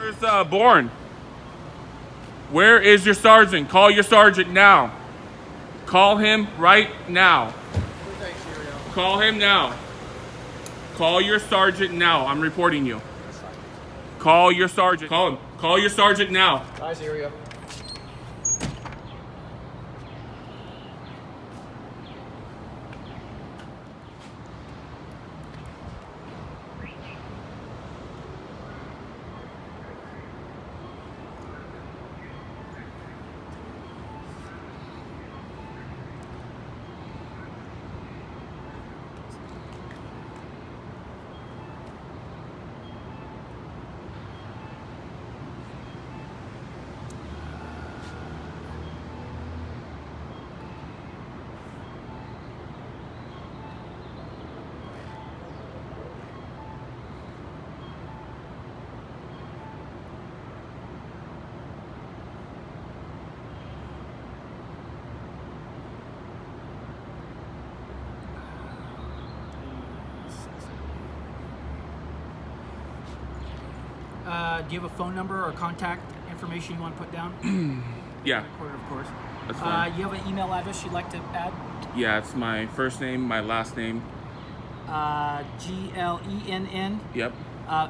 Where's Bourne? Where is your sergeant? Call your sergeant now. Call him right now. Call him now. Call your sergeant now. I'm reporting you. Call your sergeant. Call him. Call your sergeant now. Guys, area. Do you have a phone number or contact information you want to put down? Yeah. Recorder, of course. That's fine. You have an email address you'd like to add? Yeah, it's my first name, my last name. GLENN. Yep.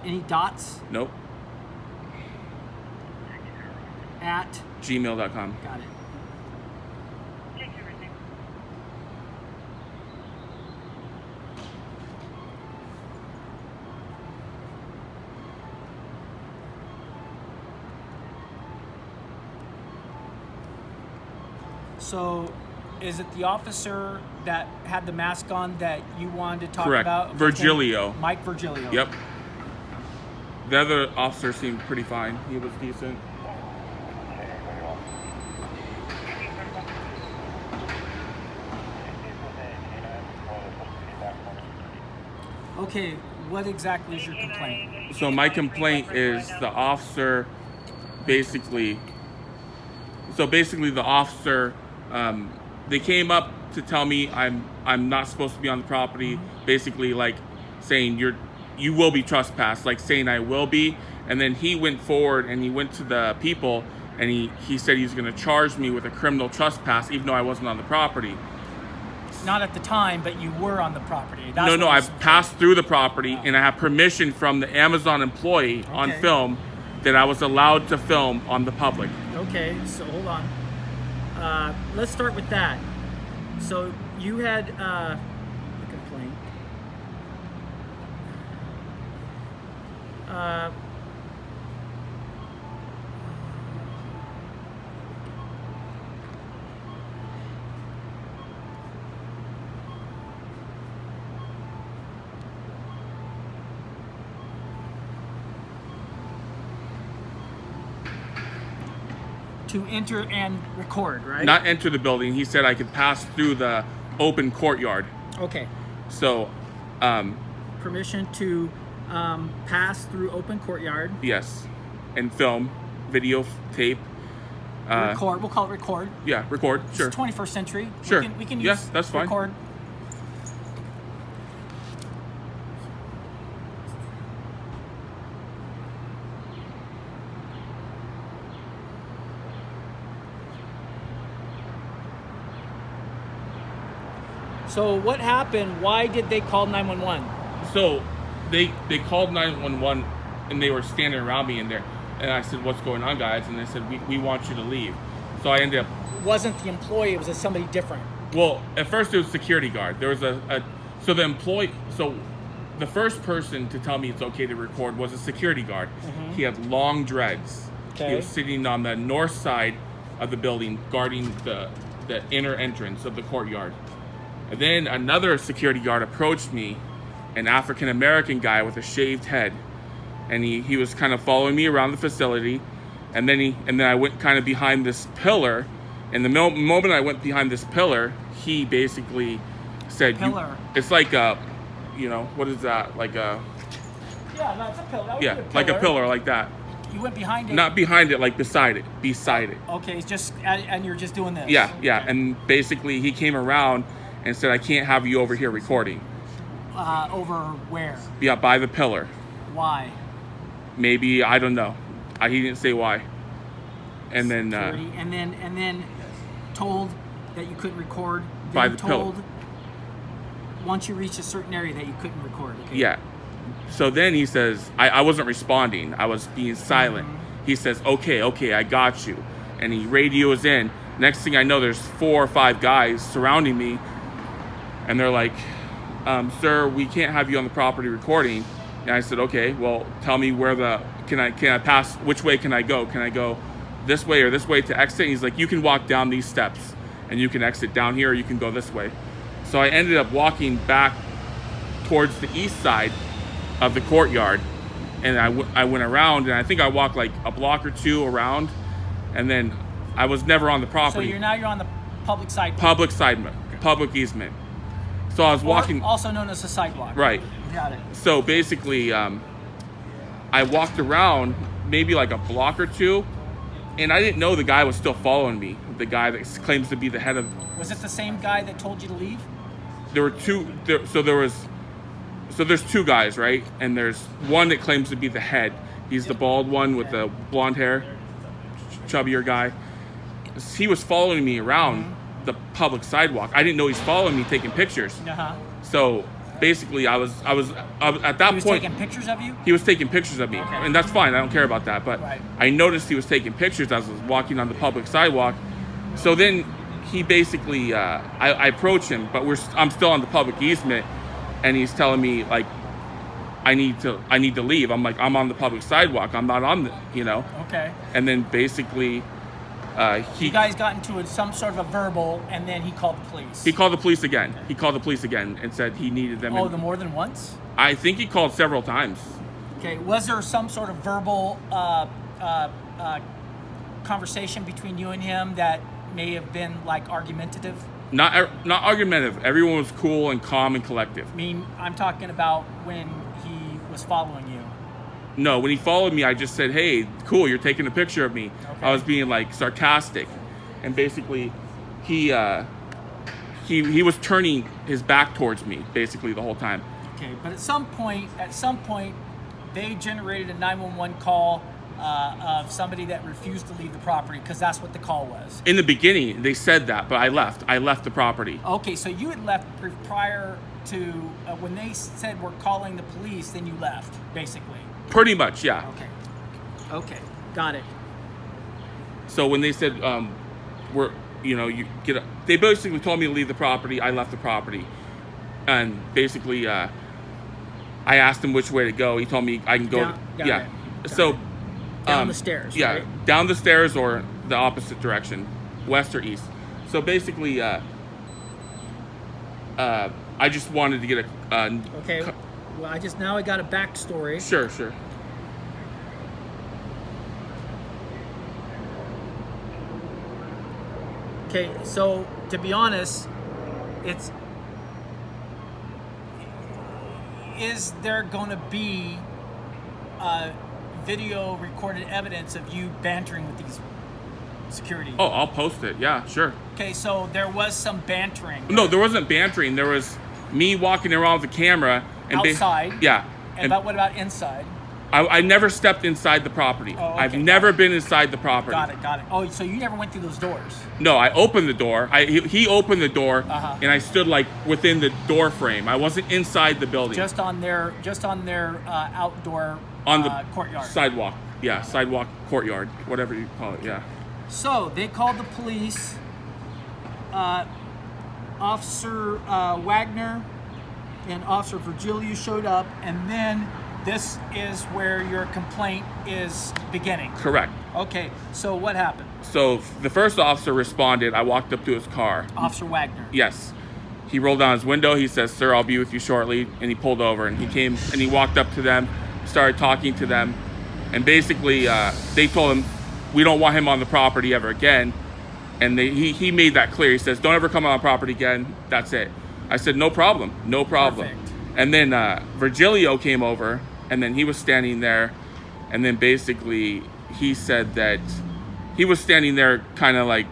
Any dots? Nope. At gmail.com. Got it. So, is it the officer that had the mask on that you wanted to talk Correct. about? Virgilio. Mike Virgilio. Yep. The other officer seemed pretty fine. He was decent. Okay, what exactly is your complaint? So my complaint is the officer basically the officer, they came up to tell me I'm not supposed to be on the property, basically like saying you will be trespassed, like saying I will be. And then he went forward and he went to the people and he said he's going to charge me with a criminal trespass even though I wasn't on the property. Not at the time, but you were on the property. No, I passed through the property and I have permission from the Amazon employee on film that I was allowed to film on the public. Okay, so hold on. Let's start with that. So you had a complaint. To enter and record, right? Not enter the building. He said I could pass through the open courtyard. Okay. So, permission to pass through open courtyard. yes, and film, video, tape. Record. We'll call it record. Yeah, record. Sure. It's 21st century. Sure. We can use Yeah, that's fine. record. So what happened? Why did they call 911? So they called 911 and they were standing around me in there. And I said, what's going on, guys? And they said, we want you to leave. So I ended up... It wasn't the employee, it was somebody different. Well, at first it was security guard. There was so the employee... So the first person to tell me it's okay to record was a security guard. He had long dreads. Okay. He was sitting on the north side of the building, guarding the inner entrance of the courtyard. And then another security guard approached me, an African-American guy with a shaved head. And he was kind of following me around the facility. And then I went kind of behind this pillar. And the moment I went behind this pillar, he basically said, Pillar? It's like a, what is that? Like a... Yeah, that's a pillar. That would Yeah, be a pillar. like a pillar like that. You went behind it? Not behind it, like beside it. Beside it. Okay, it's just, and you're just doing this? Yeah. Okay. And basically he came around and said, I can't have you over here recording. Over where? Yeah, by the pillar. Why? Maybe, I don't know. He didn't say why. And then Security, and then told that you couldn't record. By Then the pillar. told once you reached a certain area that you couldn't record. Okay? Yeah. So then he says, I wasn't responding. I was being silent. He says, okay, I got you. And he radios in. Next thing I know, there's 4 or 5 guys surrounding me. And they're like, sir, we can't have you on the property recording. And I said, okay, well, tell me where can I pass, which way can I go? Can I go this way or this way to exit? And he's like, you can walk down these steps and you can exit down here, or you can go this way. So I ended up walking back towards the east side of the courtyard, and I went around, and I think I walked like a block or 2 around, and then I was never on the property. So you're on the public side. Public easement. So I was walking. Also known as a sidewalk. Right. Got it. So basically, I walked around maybe like a block or 2, and I didn't know the guy was still following me. The guy that claims to be the head of. Was it the same guy that told you to leave? There were 2. So there's 2 guys, right? And there's one that claims to be the head. He's the bald one with the blonde hair, chubbier guy. He was following me around the public sidewalk. I didn't know he's following me, taking pictures. So basically, I was at that He was point. taking pictures of you? He was taking pictures of me, Okay. and that's fine. I don't care about that. But Right. I noticed he was taking pictures as I was walking on the public sidewalk. So then he basically, I approach him, but I'm still on the public easement, and he's telling me like, I need to leave. I'm like, I'm on the public sidewalk. I'm not on the, Okay. And then basically, You guys got into some sort of a verbal, and then he called the police. he called the police again. He called the police again and said he needed them. Oh, more than once? I think he called several times. Okay. Was there some sort of verbal conversation between you and him that may have been like argumentative? Not argumentative. Everyone was cool and calm and collective. I mean, I'm talking about when he was following you. No, when he followed me, I just said, hey, cool, you're taking a picture of me. Okay. I was being like sarcastic. And basically he was turning his back towards me basically the whole time. Okay, but at some point, they generated a 911 call of somebody that refused to leave the property, because that's what the call was. In the beginning, they said that, but I left the property. Okay, so you had left prior to when they said we're calling the police, then you left, basically. Pretty much, yeah. Okay, got it. So when they said, they basically told me to leave the property. I left the property, and basically, I asked him which way to go. He told me I can go. Got it. Down the stairs. Yeah, right? down the stairs or the opposite direction, west or east. So basically, I just wanted to get a. Okay. Well, I got a backstory. Sure. Okay, so to be honest, is there going to be video recorded evidence of you bantering with these security? Oh, I'll post it. Yeah, sure. Okay, so there was some bantering. No, there wasn't bantering. There was me walking around with the camera and outside. Yeah. But what about inside? I never stepped inside the property. Oh, okay, I've never been inside the property. Got it. Oh, so you never went through those doors? No, I opened the door. He opened the door, Uh-huh. and I stood like within the door frame. I wasn't inside the building. Just on their outdoor on the courtyard. Sidewalk. Yeah, sidewalk, courtyard, whatever you call it. Yeah. So they called the police. Officer Wagner and Officer Virgilio showed up, and then this is where your complaint is beginning. Correct. Okay, so what happened? So the first officer responded. I walked up to his car. Officer Wagner. Yes. He rolled down his window. He says, "Sir, I'll be with you shortly." And he pulled over, and he came and he walked up to them, started talking to them, and basically they told him, "We don't want him on the property ever again." And he made that clear. He says, "Don't ever come on the property again. That's it." I said, "No problem. Perfect. And then Virgilio came over, and then he was standing there, and then basically he said that he was standing there kind of like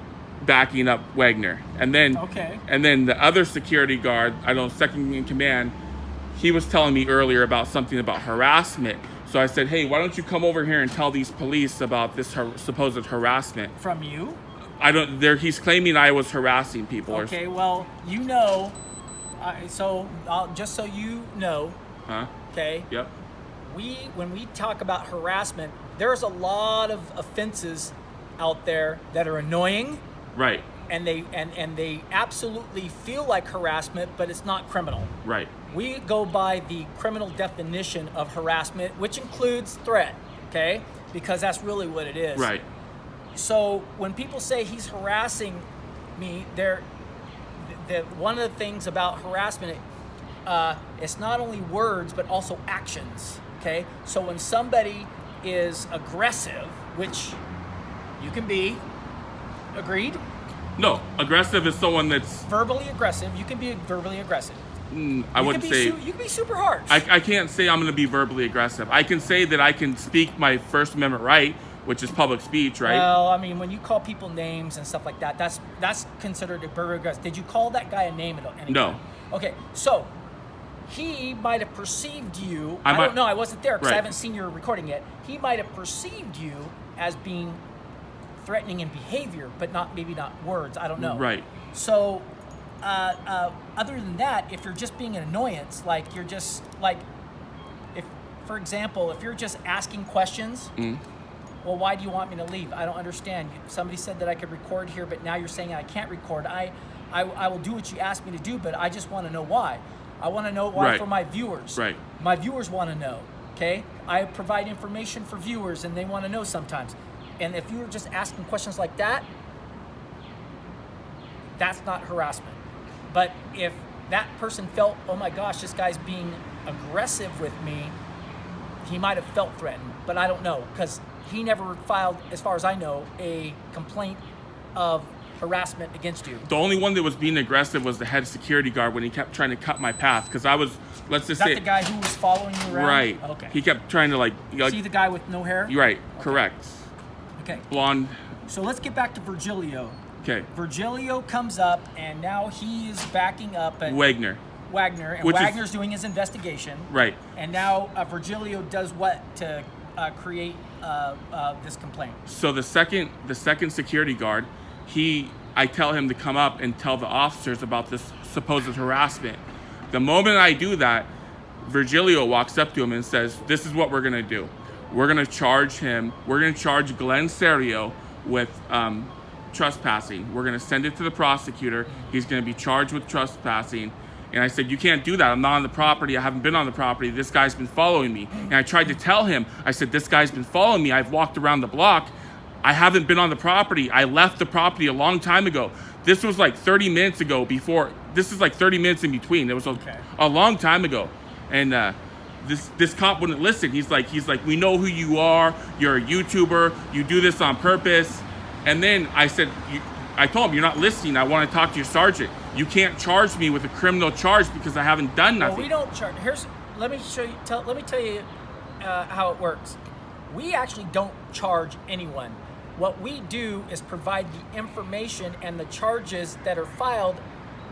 backing up Wagner. And then the other security guard, I don't know, second in command, he was telling me earlier about something about harassment. So I said, hey, why don't you come over here and tell these police about this supposed harassment? From you? I don't. He's claiming I was harassing people. Okay, well, you know, so just so you know, Huh? okay? Yep. When we talk about harassment, there's a lot of offenses out there that are annoying. Right. And they absolutely feel like harassment, but it's not criminal. Right. We go by the criminal definition of harassment, which includes threat, okay? Because that's really what it is. Right. So when people say he's harassing me, one of the things about harassment, it's not only words, but also actions, okay? So when somebody is aggressive, which you can be, agreed? No, aggressive is someone that's Verbally aggressive, you can be verbally aggressive. I wouldn't say. You can be super harsh. I can't say I'm going to be verbally aggressive. I can say that I can speak my First Amendment right, which is public speech, right? Well, I mean, when you call people names and stuff like that, that's considered a verbally aggressive. Did you call that guy a name at any No. time? Okay, so he might have perceived you. I don't know. I wasn't there because Right. I haven't seen your recording yet. He might have perceived you as being threatening in behavior, but maybe not words. I don't know. Right. So, other than that, if you're just being an annoyance, like you're just like, if, for example, if you're just asking questions, well, why do you want me to leave? I don't understand. Somebody said that I could record here, but now you're saying I can't record. I will do what you asked me to do, but I just want to know why. I want to know why Right. for my viewers. Right. My viewers want to know. Okay. I provide information for viewers, and they want to know sometimes. And if you're just asking questions like that, that's not harassment. But if that person felt, oh my gosh, this guy's being aggressive with me, he might have felt threatened. But I don't know, because he never filed, as far as I know, a complaint of harassment against you. The only one that was being aggressive was the head security guard when he kept trying to cut my path, because I was, let's just Is say, that the guy who was following you around? right. Okay. He kept trying to like See the guy with no hair? Right. Correct. Okay. Blonde. So let's get back to Virgilio. Okay. Virgilio comes up, and now he is backing up at Wagner. and Which is- Wagner's doing his investigation. Right. And now Virgilio does what to create this complaint? So the second security guard, I tell him to come up and tell the officers about this supposed harassment. The moment I do that, Virgilio walks up to him and says, "This is what we're gonna do. We're gonna charge him. We're gonna charge Glenn Serio with trespassing. We're gonna send it to the prosecutor. He's gonna be charged with trespassing." And I said, "You can't do that. I'm not on the property. I haven't been on the property. This guy's been following me." And I tried to tell him, I said, "This guy's been following me. I've walked around the block. I haven't been on the property. I left the property a long time ago. This was like 30 minutes ago before. This is like 30 minutes in between. It was a long time ago." And this cop wouldn't listen. He's like, "We know who you are. You're a YouTuber. You do this on purpose." And then I said, I told him, "You're not listening. I want to talk to your sergeant. You can't charge me with a criminal charge because I haven't done nothing." Well, we don't charge. Let me tell you how it works. We actually don't charge anyone. What we do is provide the information, and the charges that are filed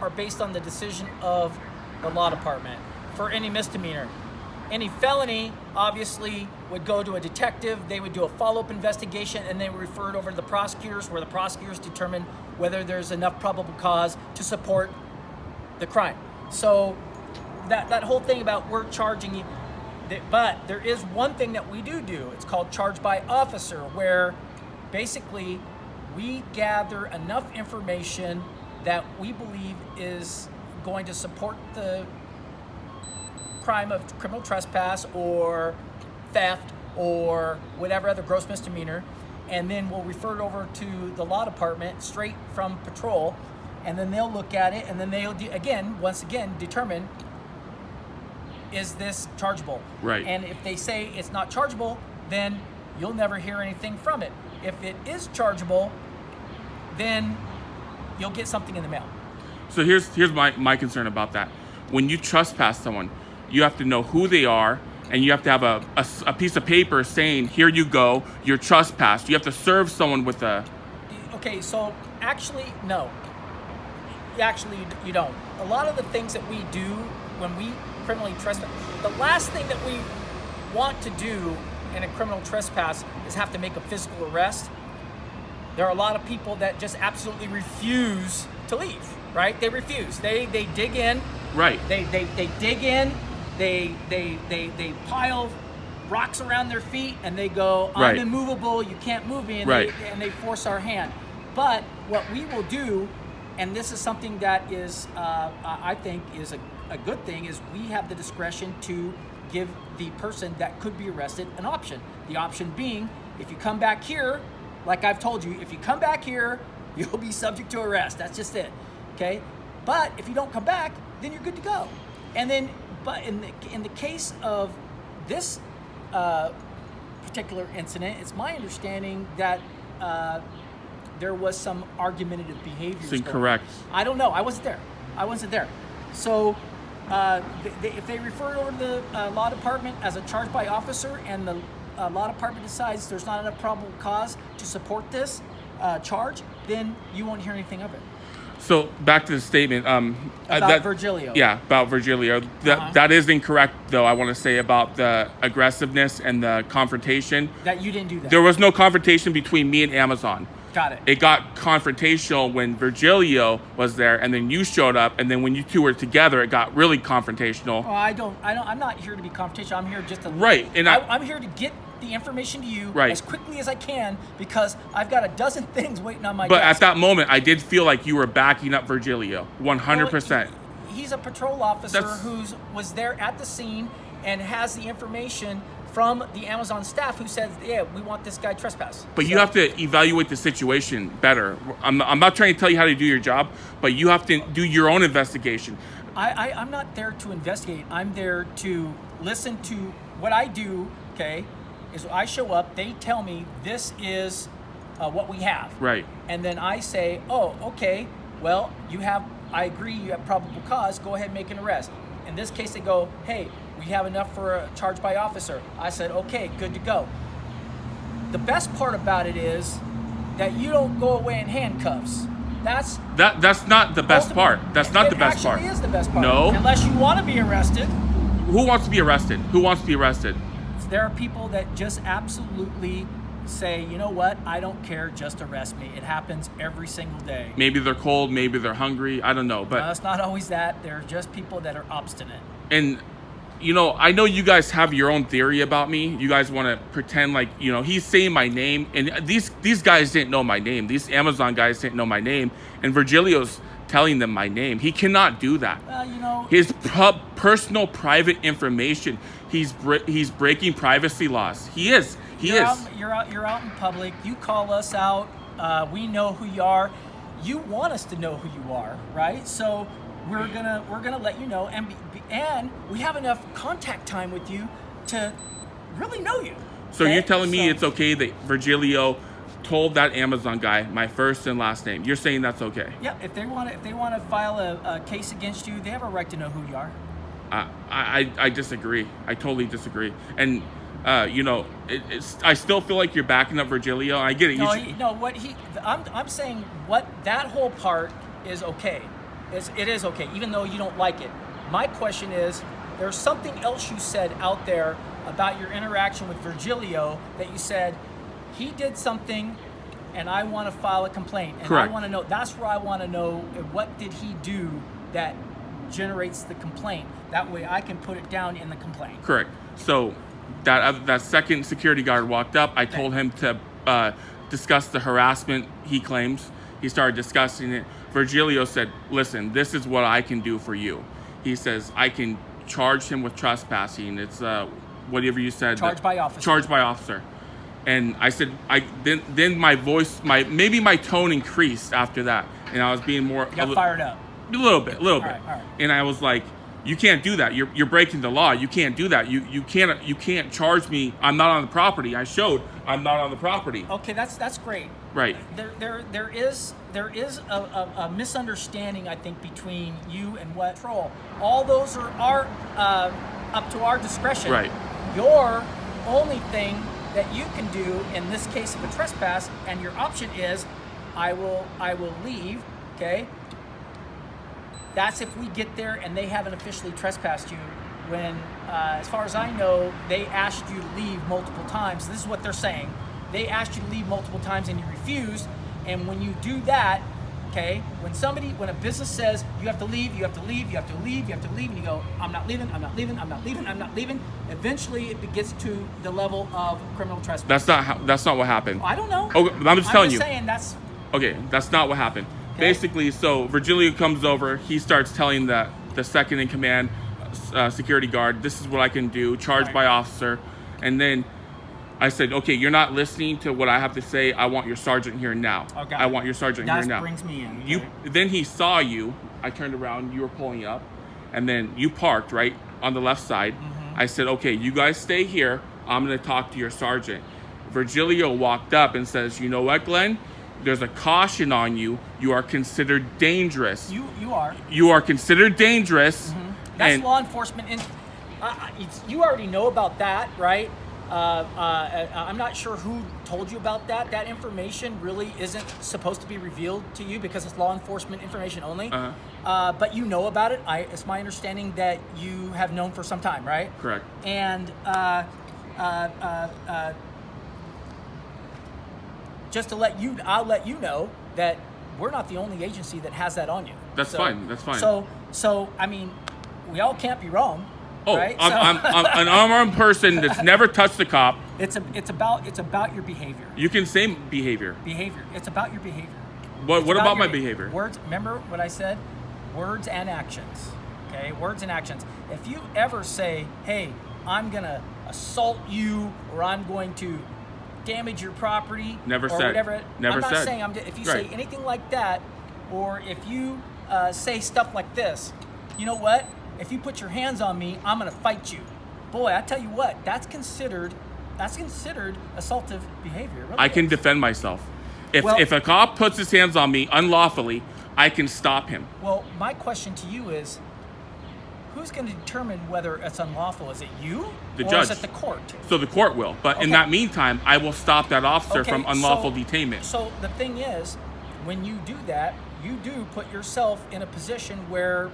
are based on the decision of the law department for any misdemeanor. Any felony obviously would go to a detective. They would do a follow-up investigation, and they would refer it over to the prosecutors, where the prosecutors determine whether there's enough probable cause to support the crime. So that whole thing about we're charging you, but there is one thing that we do. It's called charge by officer, where basically we gather enough information that we believe is going to support the crime of criminal trespass or theft or whatever other gross misdemeanor, and then we'll refer it over to the law department straight from patrol, and then they'll look at it, and then they'll once again determine, is this chargeable? Right. And if they say it's not chargeable, then you'll never hear anything from it. If it is chargeable, then you'll get something in the mail. So here's my concern about that. When you trespass someone, you have to know who they are, and you have to have a piece of paper saying, "Here you go, you're trespassed." You have to serve someone with a... Okay, so actually, no. Actually, you don't. A lot of the things that we do when we criminally trespass, the last thing that we want to do in a criminal trespass is have to make a physical arrest, there are a lot of people that just absolutely refuse to leave, right? They refuse. They dig in. Right. They dig in. They pile rocks around their feet and they go, I'm Right. immovable, you can't move me, and, Right. they force our hand. But what we will do, and this is something that is, I think is a good thing, is we have the discretion to give the person that could be arrested an option. The option being, if you come back here, like I've told you, if you come back here, you'll be subject to arrest. That's just it, okay? But if you don't come back, then you're good to go. And then, but in the case of this particular incident, it's my understanding that there was some argumentative behavior. It's incorrect. I don't know. I wasn't there. So if they refer it over to the law department as a charge by officer, and the law department decides there's not enough probable cause to support this charge, then you won't hear anything of it. So back to the statement. About Virgilio. Yeah, about Virgilio. That is incorrect, though, I want to say, about the aggressiveness and the confrontation. That you didn't do that. There was no confrontation between me and Amazon. Got it. It got confrontational when Virgilio was there, and then you showed up, and then when you two were together, it got really confrontational. Oh, I'm not here to be confrontational. I'm here just to... Right. And I'm here to get the information to you as quickly as I can, because I've got a dozen things waiting on my desk. But at that moment, I did feel like you were backing up Virgilio, 100%. Well, he's a patrol officer who was there at the scene and has the information from the Amazon staff who says, yeah, we want this guy trespass. But you have to evaluate the situation better. I'm not trying to tell you how to do your job, but you have to do your own investigation. I'm not there to investigate. I'm there to listen to what I do, okay, is I show up, they tell me this is what we have. Right. And then I say, oh, okay, well, I agree, you have probable cause, go ahead and make an arrest. In this case, they go, hey, we have enough for a charge by officer. I said, okay, good to go. The best part about it is that you don't go away in handcuffs. That's not the best part. That's not the best part. It actually is the best part. No. Unless you want to be arrested. Who wants to be arrested? Who wants to be arrested? There are people that just absolutely say, you know what, I don't care, just arrest me. It happens every single day. Maybe they're cold, maybe they're hungry, I don't know. But no, it's not always that. They're just people that are obstinate. And, you know, I know you guys have your own theory about me. You guys want to pretend like, you know, he's saying my name. And these guys didn't know my name. These Amazon guys didn't know my name. And Virgilio's telling them my name. He cannot do that. You know, his personal private information. He's breaking privacy laws. He is. You're out in public. You call us out. We know who you are. You want us to know who you are, right? So we're gonna let you know, and we have enough contact time with you to really know you. So you're telling me it's okay that Virgilio told that Amazon guy my first and last name? You're saying that's okay? Yeah. If they want to file a case against you, they have a right to know who you are. I disagree. I totally disagree. And you know, I still feel like you're backing up Virgilio. I get it. I'm saying what that whole part is okay. It is okay, even though you don't like it. My question is, there's something else you said out there about your interaction with Virgilio that you said he did something, and I want to file a complaint. And Correct. I want to know. That's where I want to know, what did he do that generates the complaint? That way I can put it down in the complaint. Correct. So that second security guard walked up. I told him to discuss the harassment he claims. He started discussing it. Virgilio said, listen, this is what I can do for you. He says, I can charge him with trespassing. It's whatever you said. Charge by officer. Charge by officer. And I said, then my voice, maybe my tone increased after that. And I was being more... You got fired up. A little bit. All right. And I was like, you can't do that. You're breaking the law. You can't do that. You can't charge me. I'm not on the property. I showed I'm not on the property. Okay, that's great. Right. There is a misunderstanding, I think, between you and what patrol. All those are up to our discretion. Right. Your only thing that you can do in this case of a trespass, and your option is, I will leave. Okay. That's if we get there and they haven't officially trespassed you. when, as far as I know, they asked you to leave multiple times. This is what they're saying. They asked you to leave multiple times and you refused. And when you do that, okay, when a business says you have to leave, you have to leave, you have to leave, you have to leave, and you go, I'm not leaving, I'm not leaving, I'm not leaving, I'm not leaving, eventually it gets to the level of criminal trespass. That's not what happened. I don't know. Okay, I'm just telling you. Saying that's Okay, that's not what happened. Okay. Basically, so Virgilio comes over. He starts telling the second in command security guard, this is what I can do, charged by officer. And then I said, okay, you're not listening to what I have to say. I want your sergeant here now. Okay. I want your sergeant here now. That brings me in. Okay. Then he saw you. I turned around. You were pulling up. And then you parked right on the left side. I said, okay, you guys stay here. I'm going to talk to your sergeant. Virgilio walked up and says, you know what, Glenn? There's a caution on you. You are considered dangerous. You are. You are considered dangerous. That's law enforcement. You already know about that, right? I'm not sure who told you about that. That information really isn't supposed to be revealed to you because it's law enforcement information only. But you know about it. It's my understanding that you have known for some time, right? Correct. And just to I'll let you know that we're not the only agency that has that on you. That's fine. That's fine. So I mean, we all can't be wrong. Oh, right? I'm an unarmed person that's never touched a cop. It's about your behavior. You can say behavior. Behavior. It's about your behavior. What about my behavior? Words. Remember what I said? Words and actions. Okay, words and actions. If you ever say, "Hey, I'm gonna assault you," or "I'm going to damage your property," Never or said. whatever. Never I'm not said. saying. If you Right. say anything like that, or if you say stuff like this, you know what? If you put your hands on me, I'm gonna fight you. Boy, I tell you what, that's considered assaultive behavior. It really I can is. defend myself. If a cop puts his hands on me unlawfully, I can stop him. Well, my question to you is, who's going to determine whether it's unlawful? Is it you? The or judge. is it the court? So the court will. But in Okay. that meantime, I will stop that officer Okay, from unlawful so- detainment. So the thing is, when you do that, you do put yourself in a position where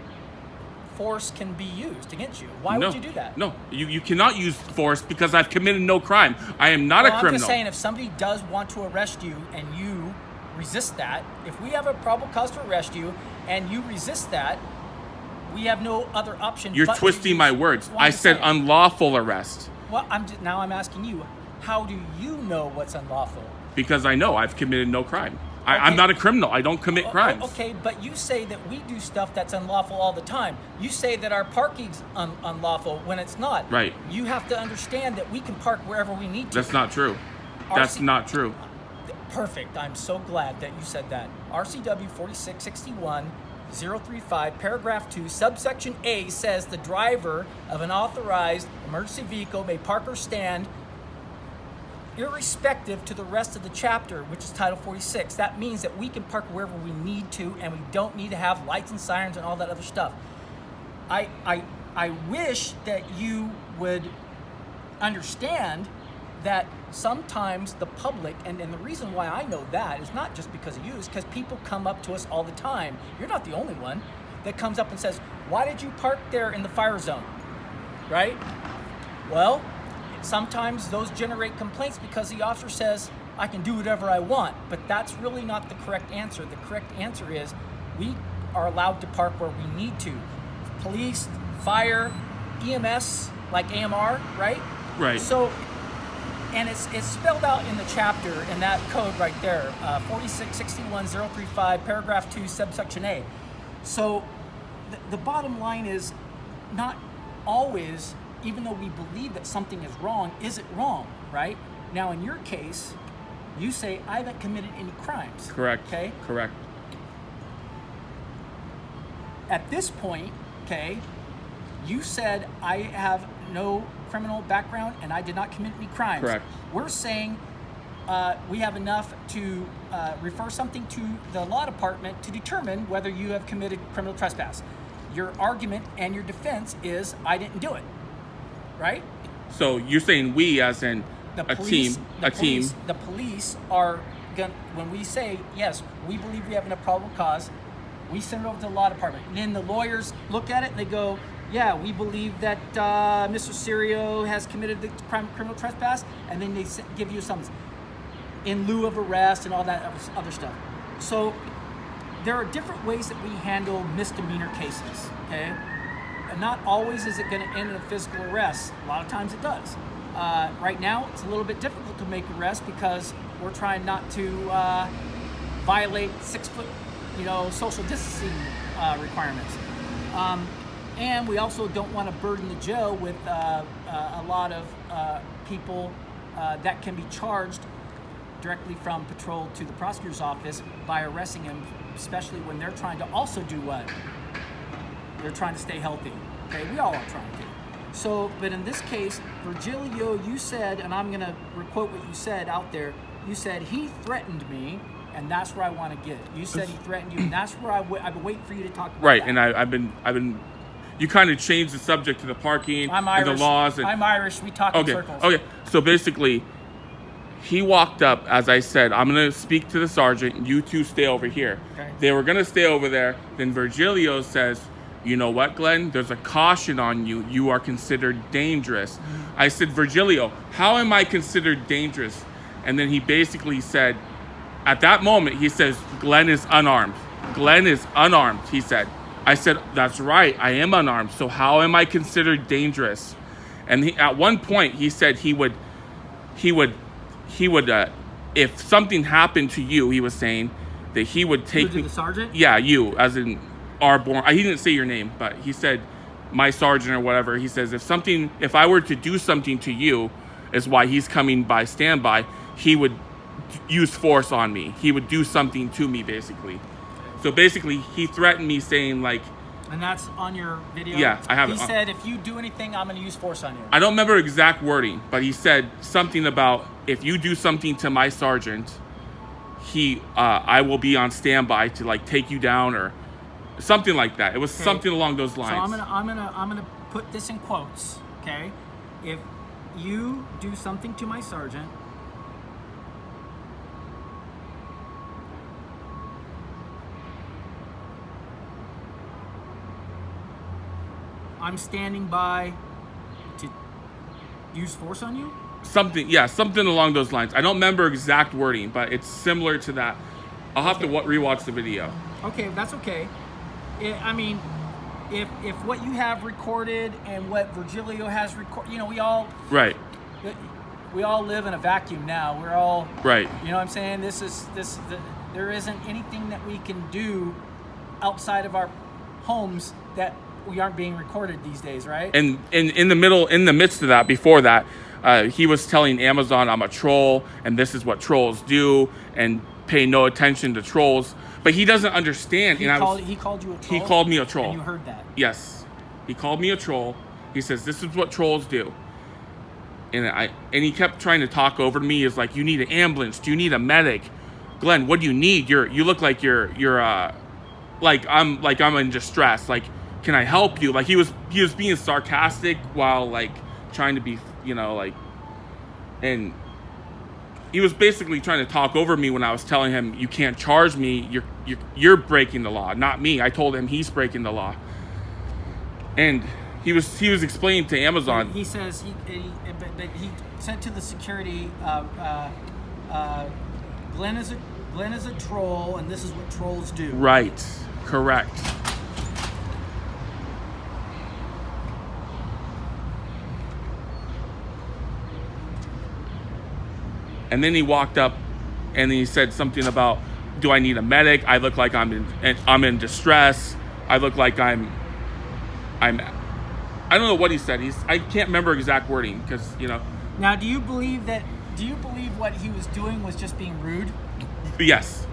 force can be used against you. Why would you do that? No, you cannot use force because I've committed no crime. I am not a criminal. I'm just saying, if somebody does want to arrest you and you resist that, if we have a probable cause to arrest you and you resist that, we have no other option. You're but to twisting use- my words. Well, I'm I just said saying. unlawful arrest Well, now I'm asking you, how do you know what's unlawful? because I know I've committed no crime. I'm Okay. not a criminal. I don't commit crimes. Okay, but you say that we do stuff that's unlawful all the time. You say that our parking's unlawful when it's not. Right. You have to understand that we can park wherever we need to. That's not true. That's not true. Perfect. I'm so glad that you said that. RCW 4661-035, paragraph 2, subsection A says the driver of an authorized emergency vehicle may park or stand irrespective to the rest of the chapter, which is Title 46. That means that we can park wherever we need to, and we don't need to have lights and sirens and all that other stuff. I wish that you would understand that sometimes the public, and the reason why I know that is not just because of you, is because people come up to us all the time. You're not the only one that comes up and says, why did you park there in the fire zone, right? Well, sometimes those generate complaints because the officer says, I can do whatever I want, but that's really not the correct answer. The correct answer is we are allowed to park where we need to. Police, fire, EMS, like AMR, right? Right. So, and it's spelled out in the chapter in that code right there, 4661-035, paragraph 2, subsection A. So the bottom line is not always, even though we believe that something is wrong, is it wrong, right? Now, in your case, you say, I haven't committed any crimes. Correct. Okay? Correct. At this point, okay, you said, I have no criminal background and I did not commit any crimes. Correct. We're saying we have enough to refer something to the law department to determine whether you have committed criminal trespass. Your argument and your defense is, I didn't do it, right? So you're saying we, as in The a police, team. The police are going. When we say yes, we believe we have enough probable cause. We send it over to the law department, and then the lawyers look at it and they go, yeah, we believe that Mr. Serio has committed the crime, criminal trespass, and then they give you a summons in lieu of arrest and all that other stuff. So there are different ways that we handle misdemeanor cases, okay? And not always is it going to end in a physical arrest. A lot of times it does. Right now, it's a little bit difficult to make arrests because we're trying not to violate 6 foot, social distancing requirements. And we also don't want to burden the jail with a lot of people that can be charged directly from patrol to the prosecutor's office by arresting them, especially when they're trying to also do what? They're trying to stay healthy. Okay, we all are trying to. So, but in this case, Virgilio, you said, and I'm gonna quote what you said out there. You said he threatened me, and that's where I want to get. You said he threatened you, and that's where I've been waiting for you to talk about. Right, that. and I've been. You kind of changed the subject to the parking I'm Irish. and the laws. And, I'm Irish. We talk in circles. Okay. So basically, he walked up, as I said, I'm going to speak to the sergeant. You two stay over here. Okay. They were going to stay over there. Then Virgilio says, you know what, Glenn? There's a caution on you. You are considered dangerous. Mm-hmm. I said, Virgilio, how am I considered dangerous? And then he basically said, at that moment, he says, Glenn is unarmed. Glenn is unarmed, he said. I said, that's right, I am unarmed. So how am I considered dangerous? And at one point, he said he would, if something happened to you, he was saying that he would take me. The sergeant? Yeah, you, as in our born. He didn't say your name, but he said my sergeant or whatever. He says if I were to do something to you, is why he's coming by standby. He would use force on me. He would do something to me, basically. So basically, he threatened me, saying like. And that's on your video? Yeah, I have it. He said, if you do anything, I'm going to use force on you. I don't remember exact wording, but he said something about if you do something to my sergeant, I will be on standby to like take you down or something like that. It was something along those lines. So I'm gonna put this in quotes. Okay, if you do something to my sergeant, I'm standing by to use force on you? Something along those lines. I don't remember exact wording, but it's similar to that. I'll have to rewatch the video. Okay, that's okay. I mean, if what you have recorded and what Virgilio has recorded, we all right. We all live in a vacuum now. We're all right. You know what I'm saying? There isn't anything that we can do outside of our homes that we aren't being recorded these days, right? And in the midst of that, before that, he was telling Amazon I'm a troll and this is what trolls do and pay no attention to trolls. But he doesn't understand. He called you a troll? He called me a troll. And you heard that? Yes. He called me a troll. He says, this is what trolls do. And he kept trying to talk over to me. He's like, you need an ambulance. Do you need a medic? Glenn, what do you need? You look like you're like I'm in distress. Like, can I help you? Like he was being sarcastic while like trying to be, and he was basically trying to talk over me when I was telling him, you can't charge me. You're breaking the law, not me. I told him he's breaking the law. And he was explaining to Amazon. He says he said to the security, Glenn is a troll, and this is what trolls do. Right. Correct. And then he walked up and he said something about, do I need a medic? I look like I'm in distress. I look like I don't know what he said. I can't remember exact wording because, Now, do you believe what he was doing was just being rude? Yes,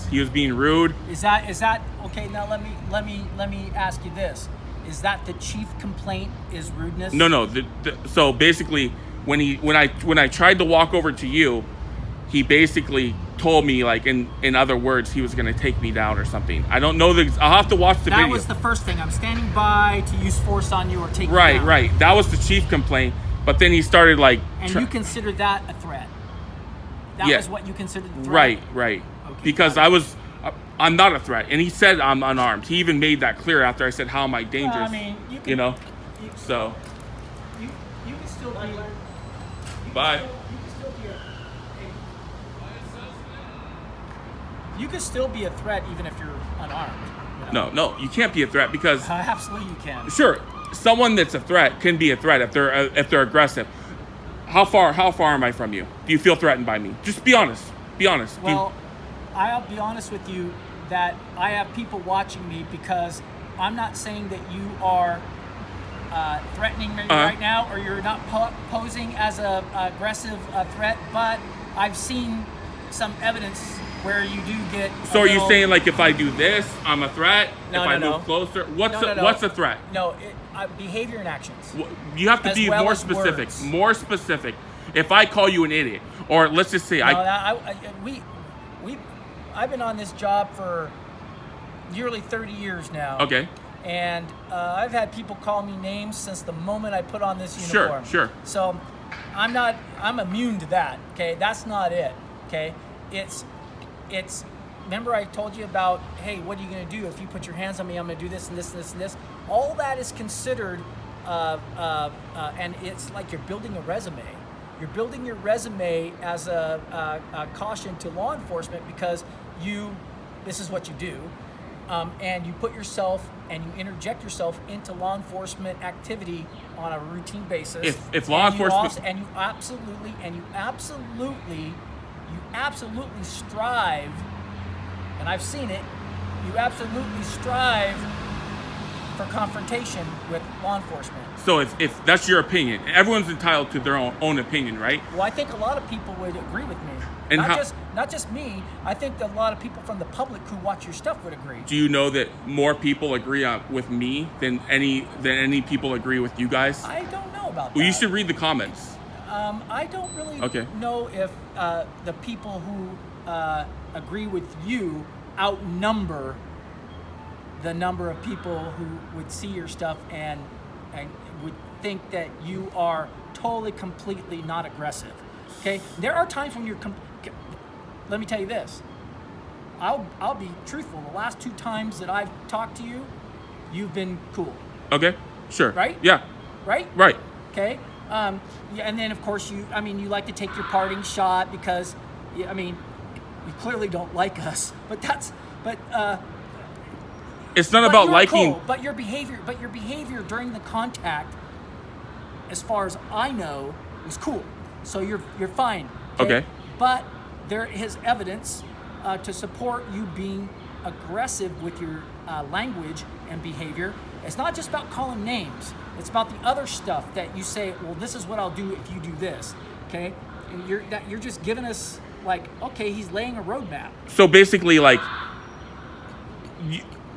he was being rude. Is that okay? Now let me ask you this: is that the chief complaint? Is rudeness? No. So basically, when I tried to walk over to you, he basically told me like in other words he was going to take me down or something. I don't know I'll have to watch the video. That was the first thing. I'm standing by to use force on you or take you down. Right. That was the chief complaint. But then he started like. And you considered that a threat? That was what you considered a threat? Right. Okay, Because I was I'm not a threat. And he said I'm unarmed. He even made that clear after I said, how am I dangerous? Well, I mean, you know? So. You can still be. Bye. You can still be a threat even if you're unarmed. You know? No, you can't be a threat because absolutely you can. Sure, someone that's a threat can be a threat if they're aggressive. How far am I from you? Do you feel threatened by me? Just be honest. Be honest. Well, I'll be honest with you that I have people watching me because I'm not saying that you are threatening me right now, or you're not posing as a aggressive threat, but I've seen some evidence where you do get. So are you saying like if I do this, I'm a threat? No, if I move closer, what's a threat? No, behavior and actions. You have to be more specific. Words. More specific. If I call you an idiot, or let's just say I've been on this job for nearly 30 years now. Okay. And I've had people call me names since the moment I put on this uniform. Sure. So I'm immune to that. Okay, that's not it. Okay, it's. Remember I told you about, hey, what are you going to do if you put your hands on me? I'm going to do this and this and this and this. All that is considered, and it's like you're building a resume. You're building your resume as a caution to law enforcement because this is what you do. And you put yourself and you interject yourself into law enforcement activity on a routine basis. If law enforcement you absolutely strive, and I've seen it, you absolutely strive for confrontation with law enforcement. So if that's your opinion, everyone's entitled to their own opinion, right? Well, I think a lot of people would agree with me. And not just me. I think that a lot of people from the public who watch your stuff would agree. Do you know that more people agree with me than any people agree with you guys? I don't know about that. Well, you should read the comments. I don't really know if the people who agree with you outnumber the number of people who would see your stuff and would think that you are totally, completely not aggressive. Okay, there are times when you're. Let me tell you this. I'll be truthful. The last 2 times that I've talked to you, you've been cool. Okay, sure. Right? Yeah. Right. Right. Okay. Yeah, and then of course you like to take your parting shot because, you clearly don't like us. It's not about liking. Cool, but your behavior during the contact, as far as I know, was cool. So you're fine. Okay. But there is evidence to support you being aggressive with your language and behavior. It's not just about calling names. It's about the other stuff that you say, well, this is what I'll do if you do this, okay? And you're just giving us, like, okay, he's laying a roadmap. So basically, like,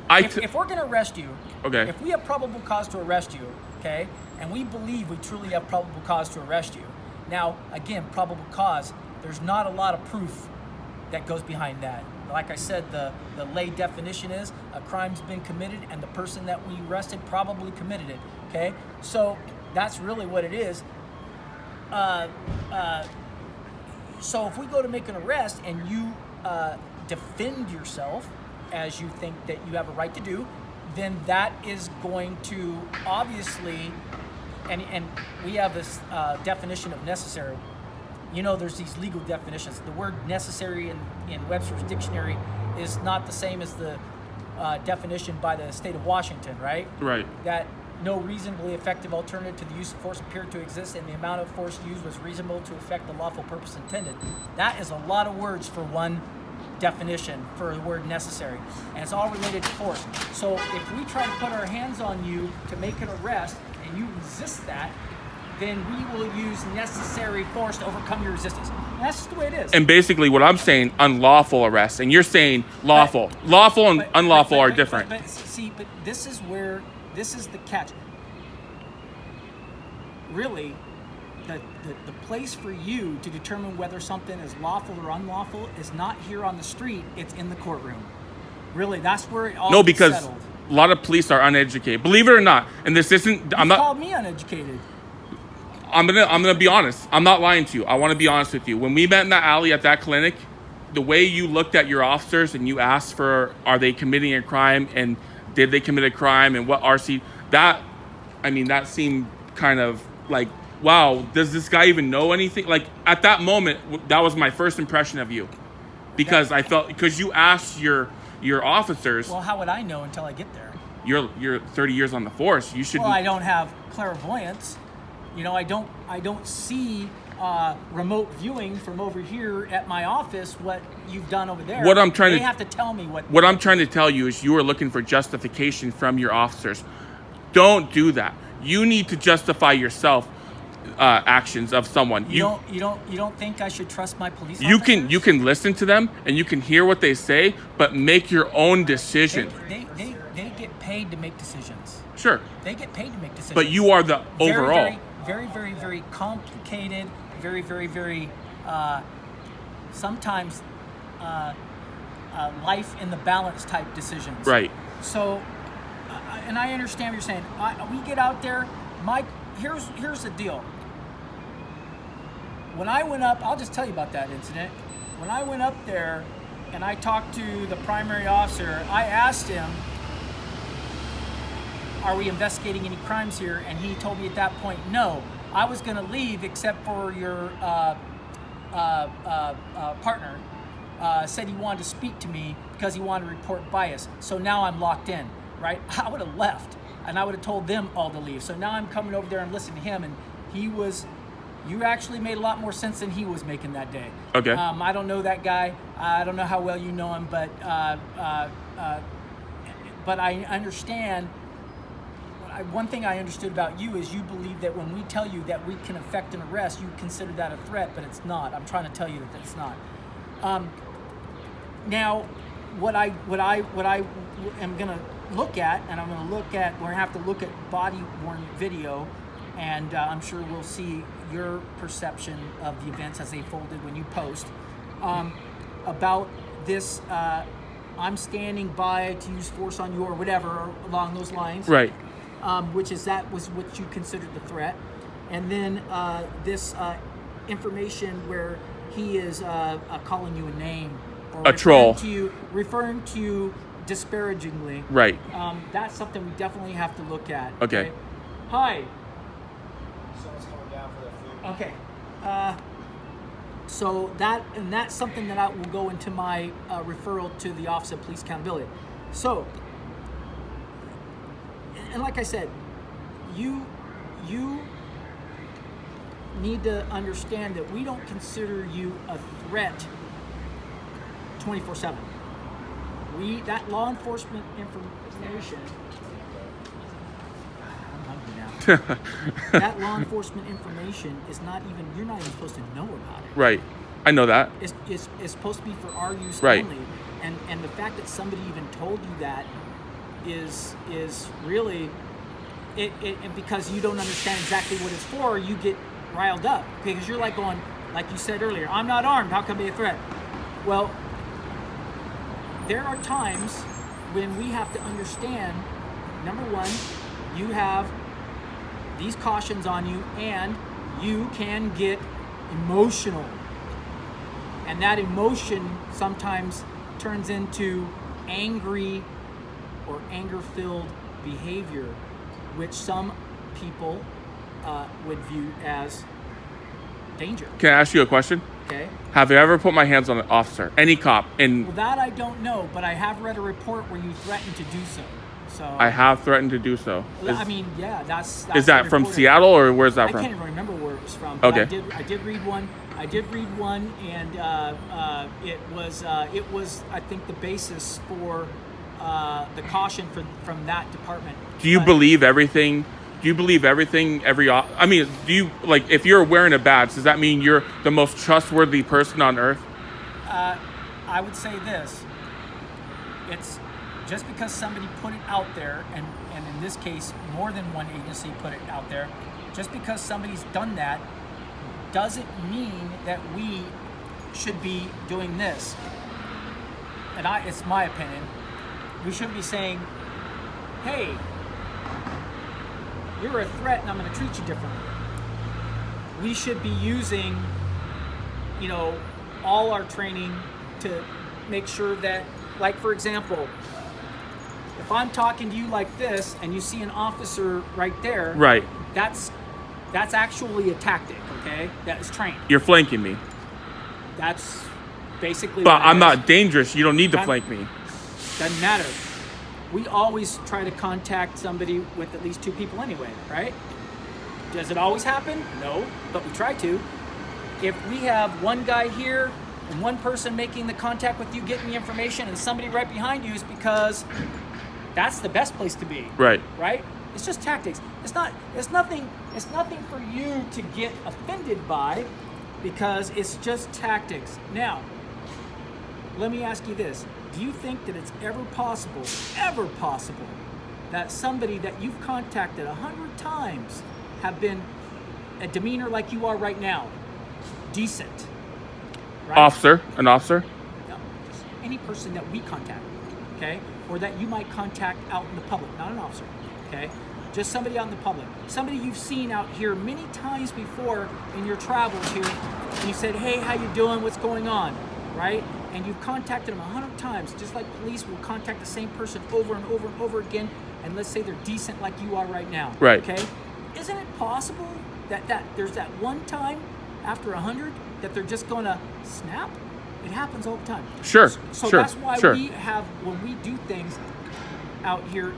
if we're going to arrest you, okay, if we have probable cause to arrest you, okay, and we believe we truly have probable cause to arrest you. Now, again, probable cause, there's not a lot of proof that goes behind that. Like I said, the lay definition is a crime's been committed and the person that we arrested probably committed it, okay? So that's really what it is. So if we go to make an arrest and you defend yourself as you think that you have a right to do, then that is going to obviously, and we have this definition of necessary. There's these legal definitions. The word necessary in Webster's dictionary is not the same as the definition by the state of Washington, right? Right. That no reasonably effective alternative to the use of force appeared to exist and the amount of force used was reasonable to effect the lawful purpose intended. That is a lot of words for one definition for the word necessary, and it's all related to force. So if we try to put our hands on you to make an arrest and you resist that, then we will use necessary force to overcome your resistance. And that's just the way it is. And basically what I'm saying, unlawful arrest, and you're saying lawful. Lawful and unlawful are different. But this is the catch. Really, the place for you to determine whether something is lawful or unlawful is not here on the street, it's in the courtroom. Really, that's where it all gets settled. A lot of police are uneducated. Believe it or not, and this isn't. You called me uneducated. I'm gonna be honest. I'm not lying to you. I want to be honest with you. When we met in that alley at that clinic, the way you looked at your officers and you asked for, are they committing a crime and did they commit a crime and what RC, that seemed kind of like, wow, does this guy even know anything? Like at that moment, that was my first impression of you, because I felt, because you asked your officers. Well, how would I know until I get there? You're 30 years on the force. You should. Well, I don't have clairvoyance. You know, I don't see remote viewing from over here at my office what you've done over there. They have to tell me what. What I'm trying to tell you is you are looking for justification from your officers. Don't do that. You need to justify yourself. Actions of someone. You don't think I should trust my police officers? You can listen to them and you can hear what they say, but make your own decision. They get paid to make decisions. Sure. They get paid to make decisions. But you are the overall. Very complicated, very sometimes life in the balance type decisions. Right. So, and I understand what you're saying. We get out there, here's the deal. When I went up, I'll just tell you about that incident. When I went up there and I talked to the primary officer, I asked him, are we investigating any crimes here? And he told me at that point, no. I was going to leave except for your partner said he wanted to speak to me because he wanted to report bias. So now I'm locked in, right? I would have left and I would have told them all to leave. So now I'm coming over there and listening to him, and you actually made a lot more sense than he was making that day. Okay. I don't know that guy. I don't know how well you know him, but I understand. One thing I understood about you is you believe that when we tell you that we can effect an arrest, you consider that a threat, but it's not. I'm trying to tell you that it's not. Now, what I am going to look at, and I'm going to look at, we're going to have to look at body-worn video, and I'm sure we'll see your perception of the events as they folded when you post, about this, I'm standing by to use force on you or whatever along those lines. Right. That was what you considered the threat. And then this information where he is calling you a name. Or a troll. Referring to you disparagingly. Right. That's something we definitely have to look at. Okay. Hi. Someone's coming down for their food. Okay. So that's something that I will go into my referral to the Office of Police Accountability. So, and like I said, you need to understand that we don't consider you a threat 24/7. That law enforcement information. I'm hungry now. That law enforcement information is not even. You're not even supposed to know about it. Right. I know that. It's supposed to be for our use right. only. And the fact that somebody even told you that is really it because you don't understand exactly what it's for, you get riled up because you're like going, like you said earlier, I'm not armed, how can I be a threat? Well, there are times when we have to understand, number one, you have these cautions on you and you can get emotional. And that emotion sometimes turns into angry or anger-filled behavior, which some people would view as danger. Can I ask you a question? Okay. Have you ever put my hands on an officer, any cop? Well, that I don't know, but I have read a report where you threatened to do so. So I have threatened to do so. That's is that from Seattle or where's that from? I can't even remember where it was from. Okay. I did read one. And it was I think the basis for the caution from that department. Do you believe everything? Do you believe everything? Do you, like, if you're wearing a badge, does that mean you're the most trustworthy person on earth? I would say this. It's just because somebody put it out there, and in this case, more than one agency put it out there, just because somebody's done that doesn't mean that we should be doing this. And it's my opinion. We shouldn't be saying, hey, you're a threat and I'm going to treat you differently. We should be using, all our training to make sure that, like for example, if I'm talking to you like this and you see an officer right there, Right. that's actually a tactic, okay? That is trained. You're flanking me. That's basically But what it I'm is. not dangerous. You don't need to I'm- flank me. Doesn't matter. We always try to contact somebody with at least 2 people anyway, right? Does it always happen? No, but we try to. If we have one guy here and one person making the contact with you, getting the information, and somebody right behind you, is because that's the best place to be. Right. Right? It's just tactics. It's nothing for you to get offended by, because it's just tactics. Now, let me ask you this. Do you think that it's ever possible, that somebody that you've contacted 100 times have been a demeanor like you are right now? Decent. Right? An officer? No, just any person that we contact, okay? Or that you might contact out in the public, not an officer, okay? Just somebody out in the public. Somebody you've seen out here many times before in your travels here, and you said, hey, how you doing? What's going on? Right? And you've contacted them 100 times, just like police will contact the same person over and over and over again, and let's say they're decent like you are right now. Right. Okay? Isn't it possible that there's that one time after 100 that they're just going to snap? It happens all the time. Sure. So sure. that's why sure. we have, when we do things out here,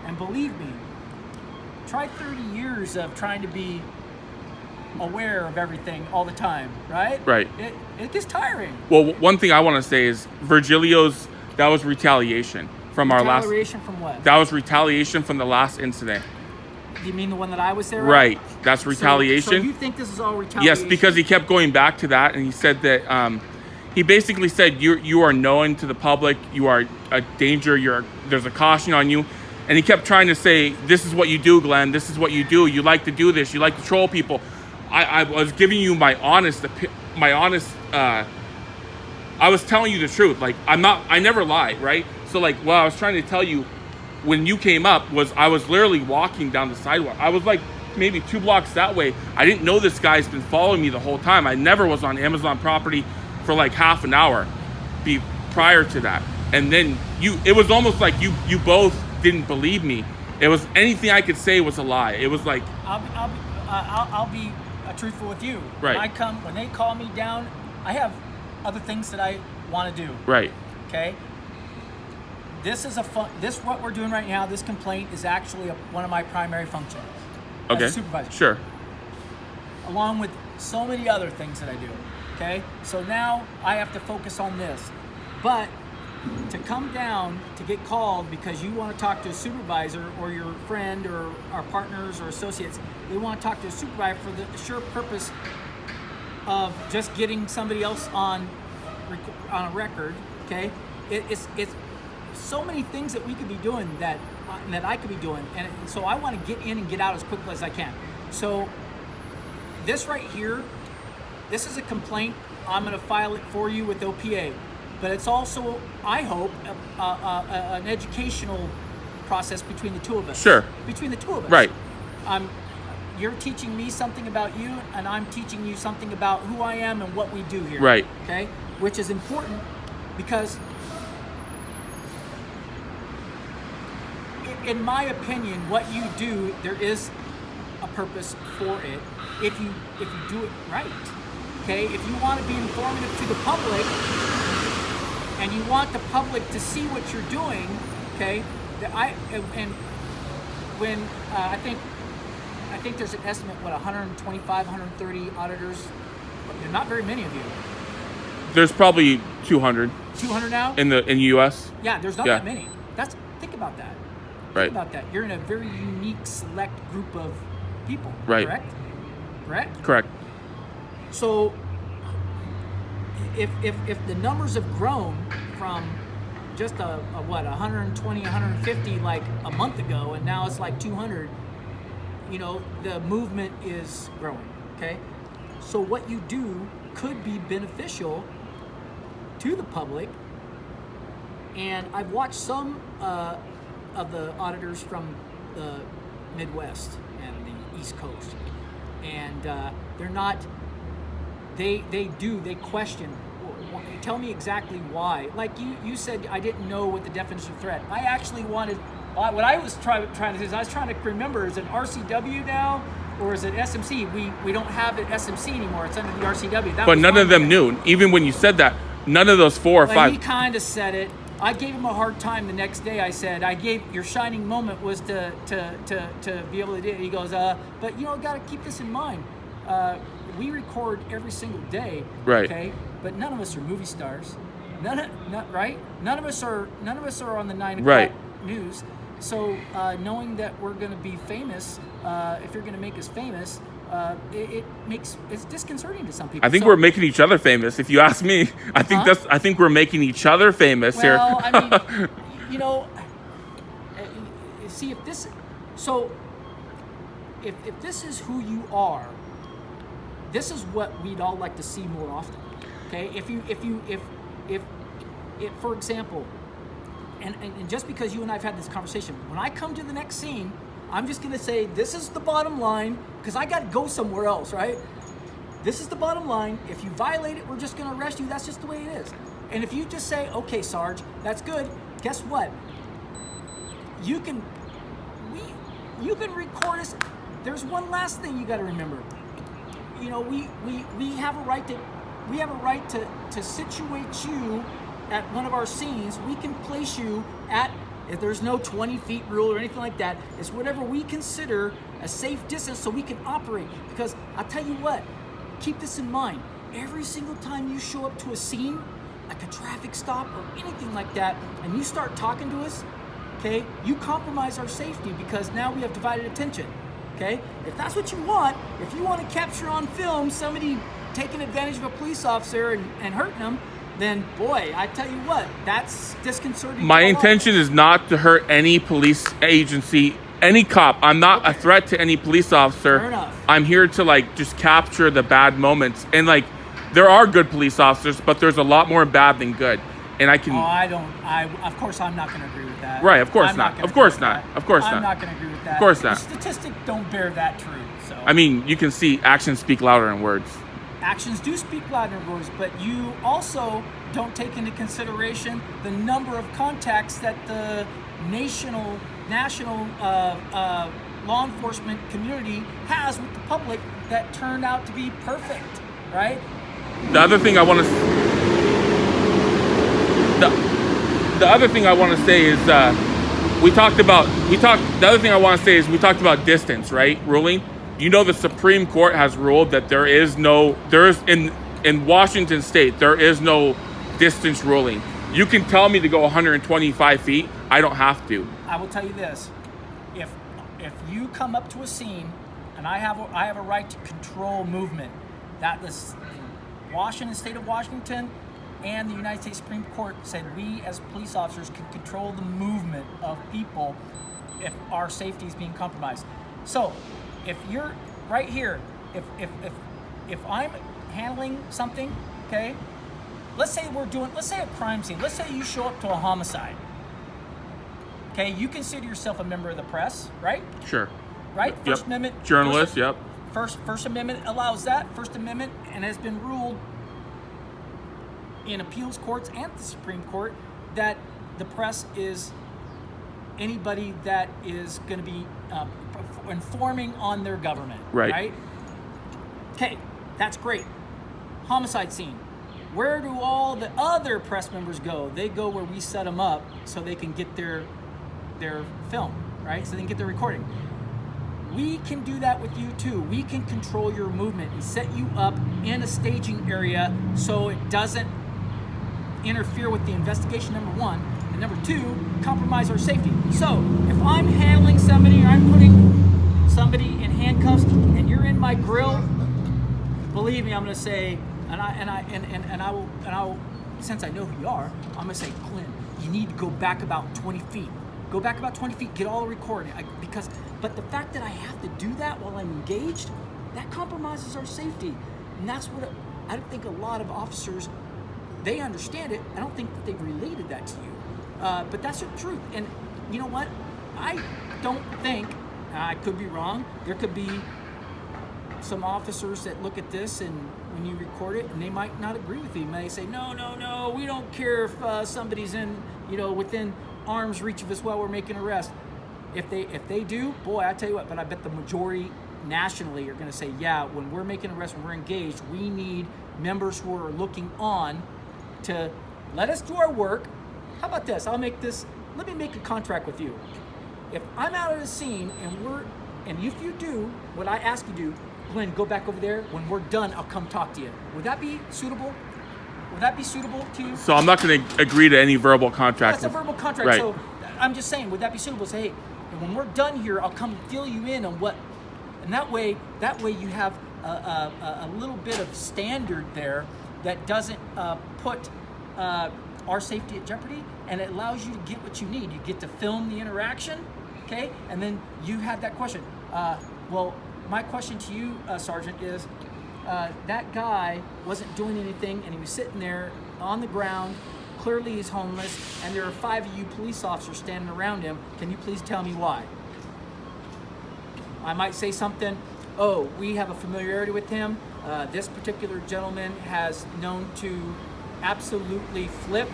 and believe me, try 30 years of trying to be aware of everything all the time, right? Right. It gets tiring. Well, one thing I want to say is Virgilio's, that was retaliation from our last. Retaliation from what? That was retaliation from the last incident. You mean the one that I was there? Right. That's retaliation. So you think this is all retaliation? Yes, because he kept going back to that, and he said that he basically said you are known to the public, you are a danger, there's a caution on you, and he kept trying to say, this is what you do, Glenn. This is what you do. You like to do this. You like to troll people. I was giving you my honest. I was telling you the truth. Like I never lie, right? So like what I was trying to tell you when you came up was I was literally walking down the sidewalk. I was like maybe 2 blocks that way. I didn't know this guy's been following me the whole time. I never was on Amazon property for like half an hour prior to that. And then it was almost like you both didn't believe me. It was anything I could say was a lie. It was like I'll be truthful with you. Right. When they call me down, I have other things that I want to do. Right. Okay. This what we're doing right now. This complaint is actually one of my primary functions. Okay. As a supervisor. Sure. Along with so many other things that I do. Okay. So now I have to focus on this, but to come down to get called because you want to talk to a supervisor or your friend or our partners or associates, they want to talk to a supervisor for the sure purpose of just getting somebody else on a record. Okay, it's so many things that we could be doing that I could be doing, and so I want to get in and get out as quickly as I can. So this right here, this is a complaint. I'm going to file it for you with OPA. But it's also, I hope, an educational process between the two of us. Sure. Between the two of us. Right. You're teaching me something about you, and I'm teaching you something about who I am and what we do here. Right. Okay? Which is important because, in my opinion, what you do, there is a purpose for it if you do it right. Okay? If you want to be informative to the public, and you want the public to see what you're doing, okay? I think there's an estimate, 125, 130 auditors. There are not very many of you. There's probably 200. 200 now? In the U.S. Yeah, there's not that many. Think about that. Right. Think about that. You're in a very unique, select group of people. Right. Correct? Correct. So, if the numbers have grown from just 120, 150 like a month ago, and now it's like 200, the movement is growing, okay? So what you do could be beneficial to the public, and I've watched some of the auditors from the Midwest and the East Coast, and they're not, they question, tell me exactly why. Like you said, I didn't know what the definition of threat. I actually wanted, what I was trying to do is I was trying to remember, is it RCW now? Or is it SMC? We don't have it SMC anymore. It's under the RCW. But none of them knew. Even when you said that, none of those 4 or 5. He kind of said it. I gave him a hard time the next day. I said, your shining moment was to be able to do it. He goes, but got to keep this in mind. We record every single day, right? Okay, but none of us are movie stars. Right? None of us are on the 9 o'clock news. So knowing that we're going to be famous, if you're going to make us famous, it's disconcerting to some people. I think we're making each other famous. If you ask me, I think we're making each other famous here. Well, I mean, see if this is who you are, this is what we'd all like to see more often. Okay, if for example, and just because you and I've had this conversation, when I come to the next scene, I'm just going to say, this is the bottom line, because I got to go somewhere else, right? This is the bottom line. If you violate it, we're just going to arrest you. That's just the way it is. And if you just say, okay, Sarge, that's good, guess what? You can record us. There's one last thing you got to remember. We have a right to situate you at one of our scenes. We can place you at, if there's no 20 feet rule or anything like that, it's whatever we consider a safe distance so we can operate. Because I'll tell you what, keep this in mind. Every single time you show up to a scene, like a traffic stop or anything like that, and you start talking to us, okay, you compromise our safety because now we have divided attention, okay? If that's what you want, if you want to capture on film somebody taking advantage of a police officer and hurting them, then boy, I tell you what, that's disconcerting. My intention is not to hurt any police agency, any cop. I'm not a threat to any police officer. Fair enough. I'm here to just capture the bad moments. And there are good police officers, but there's a lot more bad than good. And I can. Of course, I'm not going to agree with that. Right, of course not. Of course not. Of course not. I'm not going to agree with that. Of course not. The statistics don't bear that true. So. I mean, you can see actions speak louder than words. Actions do speak louder than words, but you also don't take into consideration the number of contacts that the national law enforcement community has with the public that turned out to be perfect, right? The other thing I want to say is we talked about distance, right? Ruling. The Supreme Court has ruled that in Washington State, there is no distance ruling. You can tell me to go 125 feet. I don't have to. I will tell you this. If you come up to a scene and I have a right to control movement, that the state of Washington and the United States Supreme Court said we as police officers can control the movement of people if our safety is being compromised. So if you're right here, if I'm handling something, okay, let's say a crime scene. Let's say you show up to a homicide. Okay, you consider yourself a member of the press, right? Sure. Right? First Amendment. Journalist, yep. First Amendment allows that. First Amendment, and has been ruled in appeals courts and the Supreme Court that the press is anybody that is going to be informing on their government. Right? Okay, that's great. Homicide scene. Where do all the other press members go? They go where we set them up so they can get their film, right? So they can get their recording. We can do that with you too. We can control your movement and set you up in a staging area so it doesn't interfere with the investigation, number one. And number two, compromise our safety. So if I'm handling somebody or I'm putting somebody in handcuffs and you're in my grill, believe me, I'm going to say, and I will, since I know who you are, I'm going to say, Glenn, you need to go back about 20 feet. Go back about 20 feet, get all the recording. But the fact that I have to do that while I'm engaged, that compromises our safety. And that's what I don't think a lot of officers, they understand it. I don't think that they've related that to you. But that's the truth. And you know what? I don't think, I could be wrong, there could be some officers that look at this and when you record it, and they might not agree with you. They may say, no, we don't care if somebody's in, within arm's reach of us while we're making an arrest. If they do, boy, I tell you what, but I bet the majority nationally are going to say, yeah, when we're making arrests, when we're engaged, we need members who are looking on to let us do our work. How about this? Let me make a contract with you. If I'm out of the scene and if you do what I ask you to do, Glenn, go back over there. When we're done, I'll come talk to you. Would that be suitable? Would that be suitable to you? So I'm not going to agree to any verbal contract. That's a verbal contract. Right. So I'm just saying, would that be suitable? Say, hey, when we're done here, I'll come fill you in on what, and that way you have a little bit of standard there that doesn't put our safety at jeopardy, and it allows you to get what you need. You get to film the interaction, okay? And then you have that question. Well, my question to you, Sergeant, is that guy wasn't doing anything, and he was sitting there on the ground. Clearly he's homeless, and there are 5 of you police officers standing around him. Can you please tell me why? I might say something, oh, we have a familiarity with him. This particular gentleman has known to absolutely flip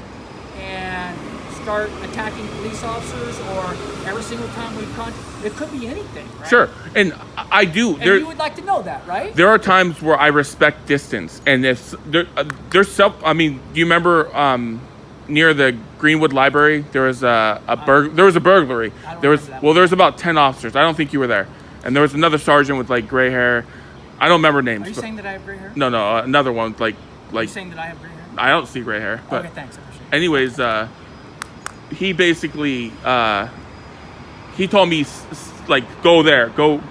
and start attacking police officers, or every single time we've it could be anything, right? Sure, and I do. And you would like to know that, right? There are times where I respect distance, and if there's do you remember near the Greenwood Library there was there was a burglary. There's about 10 officers. I don't think you were there, and there was another sergeant with like gray hair. I don't remember names. Are you saying that I have gray hair? No, another one Are you saying that I have gray hair? I don't see gray hair. But okay, thanks. I appreciate it. anyways, he basically he told me like go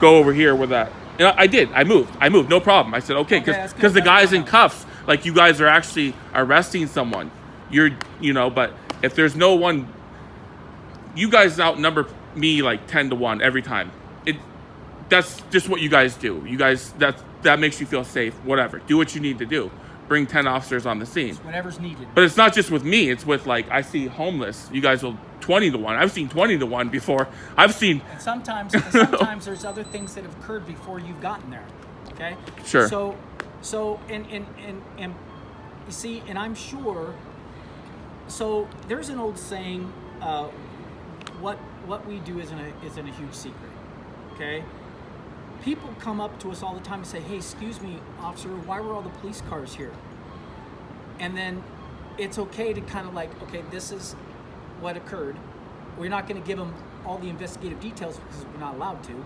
over here with that. And I did. I moved. No problem. I said okay because the guy's in cuffs. Like you guys are actually arresting someone. But if there's no one, you guys outnumber me like 10-1 every time. That's just what you guys do. You guys that makes you feel safe. Whatever. Do what you need to do. Bring 10 officers on the scene. It's whatever's needed. But it's not just with me. It's with like I see homeless. You guys will 20-1. I've seen 20-1 before. I've seen. And sometimes there's other things that have occurred before you've gotten there. Okay. Sure. So and you see, and I'm sure. So there's an old saying, what we do isn't a huge secret. Okay. People come up to us all the time and say, hey, excuse me, officer, why were all the police cars here? And then it's okay to kind of like, okay, this is what occurred. We're not going to give them all the investigative details because we're not allowed to.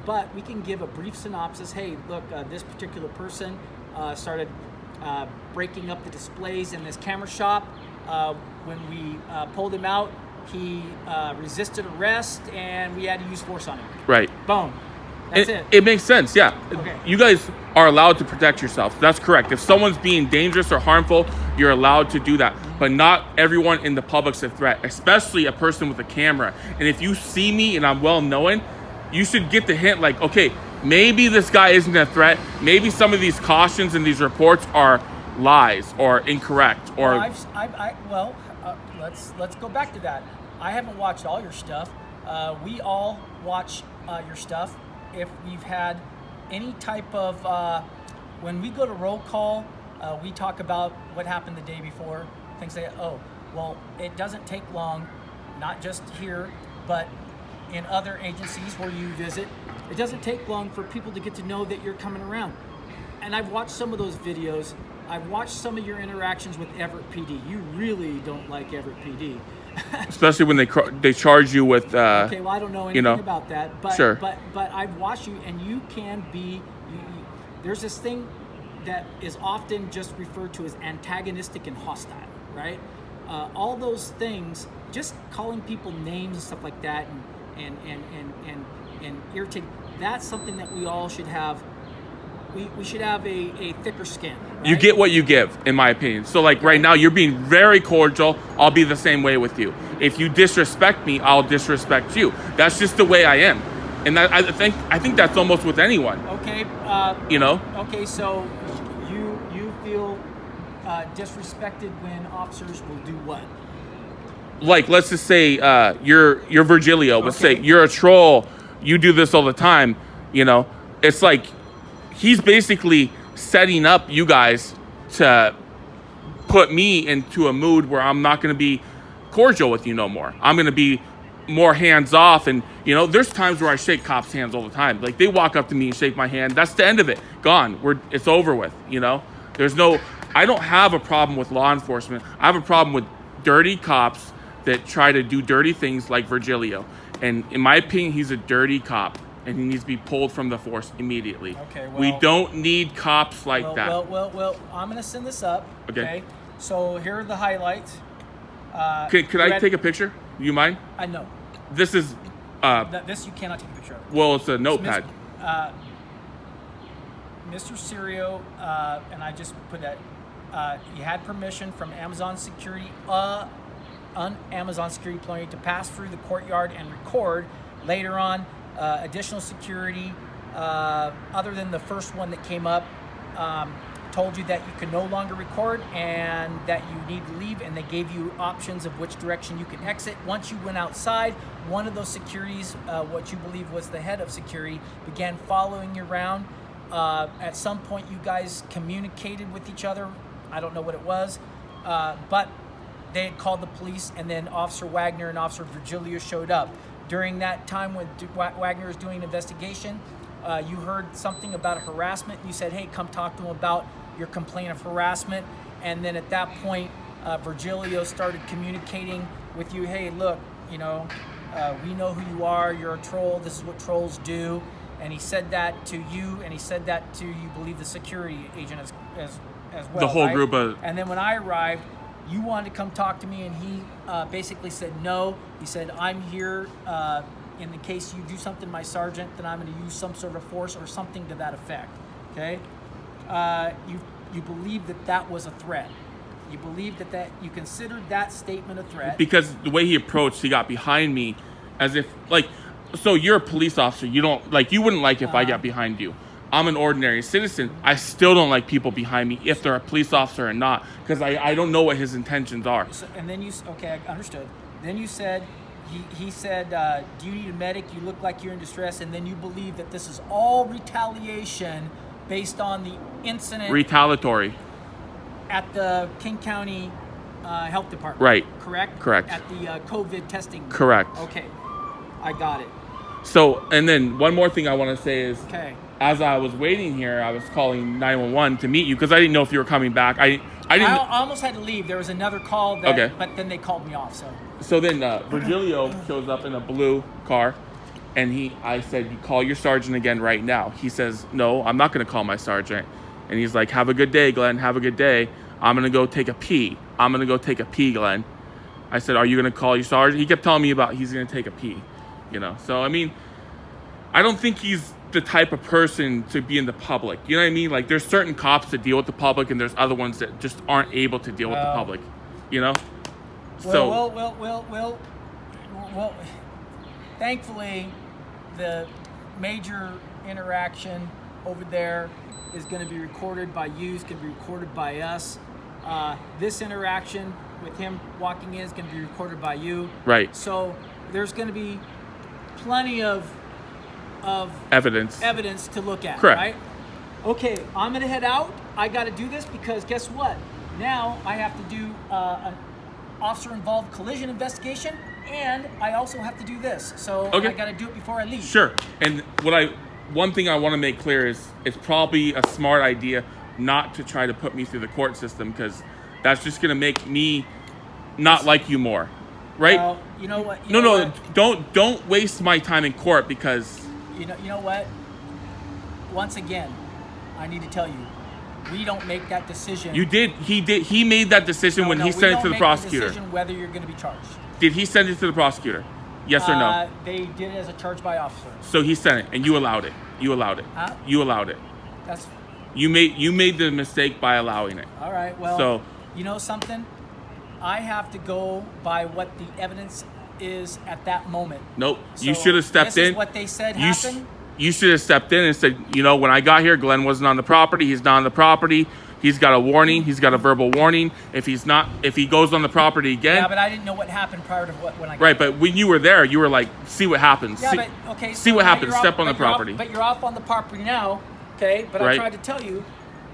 But we can give a brief synopsis. Hey, look, this particular person started breaking up the displays in this camera shop. When we pulled him out, he resisted arrest, and we had to use force on him. Right. Boom. That's it. It makes sense, yeah. Okay. You guys are allowed to protect yourself. That's correct. If someone's being dangerous or harmful, you're allowed to do that. But not everyone in the public's a threat, especially a person with a camera. And if you see me and I'm well-known, you should get the hint like, okay, maybe this guy isn't a threat. Maybe some of these cautions and these reports are lies or incorrect. Or let's go back to that. I haven't watched all your stuff. We all watch your stuff. If we've had any type of, when we go to roll call, we talk about what happened the day before. Things like, it doesn't take long, not just here, but in other agencies where you visit. It doesn't take long for people to get to know that you're coming around. And I've watched some of those videos. I've watched some of your interactions with Everett PD. You really don't like Everett PD. Especially when they charge you with okay, well, I don't know anything about that, but sure. but I've watched you, and you can be there's this thing that is often just referred to as antagonistic and hostile, right? All those things, just calling people names and stuff like that, and irritating, that's something that we all should have. We should have a thicker skin. Right? You get what you give, in my opinion. So like right now, you're being very cordial. I'll be the same way with you. If you disrespect me, I'll disrespect you. That's just the way I am. And I think that's almost with anyone. Okay. Okay, so you feel disrespected when officers will do what? Like, let's just say you're Virgilio. Let's say you're a troll. You do this all the time. It's like, he's basically setting up you guys to put me into a mood where I'm not going to be cordial with you no more. I'm going to be more hands off. And, you know, there's times where I shake cops' hands all the time. Like, they walk up to me and shake my hand. That's the end of it. Gone. It's over with, you know? I don't have a problem with law enforcement. I have a problem with dirty cops that try to do dirty things like Virgilio. And in my opinion, he's a dirty cop, and he needs to be pulled from the force immediately. Okay, well, we don't need cops like that. Well, I'm going to send this up. Okay. So here are the highlights. Could I take a picture? Do you mind? I know. This is... this you cannot take a picture of. Well, it's a notepad. Mr. Serio, and I just put that, you had permission from Amazon Security, Amazon Security employee to pass through the courtyard and record. Later on, additional security, other than the first one that came up, told you that you can no longer record and that you need to leave, and they gave you options of which direction you can exit. Once you went outside, one of those securities, what you believe was the head of security, began following you around. At some point, you guys communicated with each other. I don't know what it was, but they had called the police, and then Officer Wagner and Officer Virgilio showed up. During that time when Wagner was doing an investigation, you heard something about harassment. You said, hey, come talk to him about your complaint of harassment. And then at that point, Virgilio started communicating with you, hey, look, you know, we know who you are. You're a troll. This is what trolls do. And he said that to you, and he said that to, you believe, the security agent as well. The whole right? group of... And then when I arrived, you wanted to come talk to me, and he basically said no. He said, I'm here in the case you do something to my sergeant, then I'm going to use some sort of force or something to that effect. Okay? You believe that was a threat. You believe that you considered that statement a threat. Because the way he approached, he got behind me as if, like, so you're a police officer. You don't, like, you wouldn't like if I got behind you. I'm an ordinary citizen. I still don't like people behind me if they're a police officer or not, because I don't know what his intentions are. So, and then okay, I understood. Then you said, he said, do you need a medic? You look like you're in distress. And then you believe that this is all retaliation based on the incident. Retaliatory. At the King County Health Department. Right. Correct? Correct. At the COVID testing. Correct. Okay, I got it. So, and then one more thing I want to say is, okay, as I was waiting here, I was calling 911 to meet you because I didn't know if you were coming back. I didn't. I almost had to leave. There was another call, but then they called me off. So then Virgilio shows up in a blue car, and I said, you call your sergeant again right now. He says, no, I'm not going to call my sergeant. And he's like, have a good day, Glenn. Have a good day. I'm going to go take a pee. I'm going to go take a pee, Glenn. I said, are you going to call your sergeant? He kept telling me about he's going to take a pee. You know, so I mean, I don't think he's the type of person to be in the public. You know what I mean? Like, there's certain cops that deal with the public, and there's other ones that just aren't able to deal with the public. You know? Well, thankfully, the major interaction over there is going to be recorded by you. It's going to be recorded by us. This interaction with him walking in is going to be recorded by you. Right. So there's going to be plenty of evidence to look at. Correct. Right? Okay, I'm going to head out. I got to do this because guess what? Now I have to do an officer-involved collision investigation, and I also have to do this. So I got to do it before I leave. Sure. And one thing I want to make clear is it's probably a smart idea not to try to put me through the court system, because that's just going to make me not like you more. Right? Well, you know what? Don't waste my time in court, because you know what? Once again, I need to tell you, we don't make that decision. You did. He made that decision when he sent it to the prosecutor. The decision whether you're going to be charged. Did he send it to the prosecutor? Yes or no? They did it as a charge by officer. So he sent it, and you allowed it. You allowed it. Huh? You allowed it. That's. You made the mistake by allowing it. All right. Well. So, you know something? I have to go by what the evidence is at that moment. Nope. So you should have stepped in. This is what they said happened. You should have stepped in and said, you know, when I got here, Glenn wasn't on the property. He's not on the property. He's got a warning. He's got a verbal warning. If he goes on the property again. Yeah, but I didn't know what happened prior to when I got Right, but when you were there, you were like, see what happens. Yeah, but okay. See what happens. Step on the property. But you're off on the property now. Okay, but Right. I tried to tell you,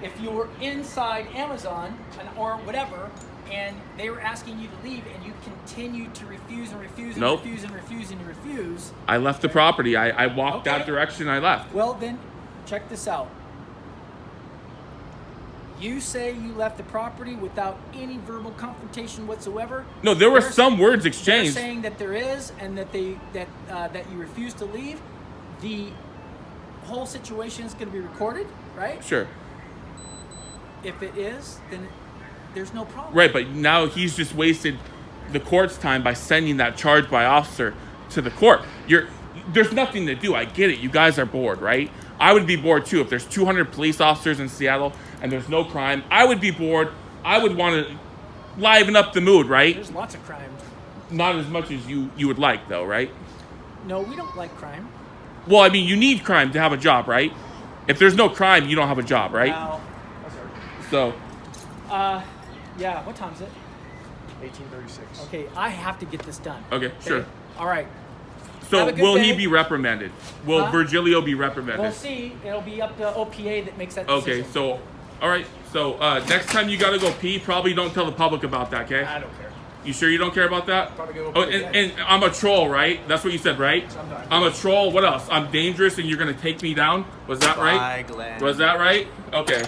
if you were inside Amazon or whatever, and they were asking you to leave, and you continued to refuse and refuse and Nope. refuse and refuse and refuse. I left the property. I walked that Okay. direction. I left. Well, then, check this out. You say you left the property without any verbal confrontation whatsoever. No, there were They're some saying- words They're exchanged. saying that there is, and that that you refuse to leave. The whole situation is going to be recorded, right? Sure. If it is, then there's no problem. Right, but now he's just wasted the court's time by sending that charge by officer to the court. There's nothing to do. I get it. You guys are bored, right? I would be bored too. If there's 200 police officers in Seattle and there's no crime, I would be bored. I would want to liven up the mood, right? There's lots of crime. Not as much as you would like, though, right? No, we don't like crime. Well, I mean, you need crime to have a job, right? If there's no crime, you don't have a job, right? Now, So, yeah, what time is it? 1836. Okay, I have to get this done. okay, sure. All right. So, Have a good will he day. be reprimanded? Will Huh? Virgilio be reprimanded? We'll see. It'll be up to OPA that makes that decision. Okay, so, all right. So, next time you got to go pee, probably don't tell the public about that, okay? I don't care. You sure you don't care about that? Probably go Oh, pee, and I'm a troll, right? That's what you said, right? Sometimes. I'm a troll. What else? I'm dangerous and you're going to take me down? Was that right? Glenn. Was that right? Okay.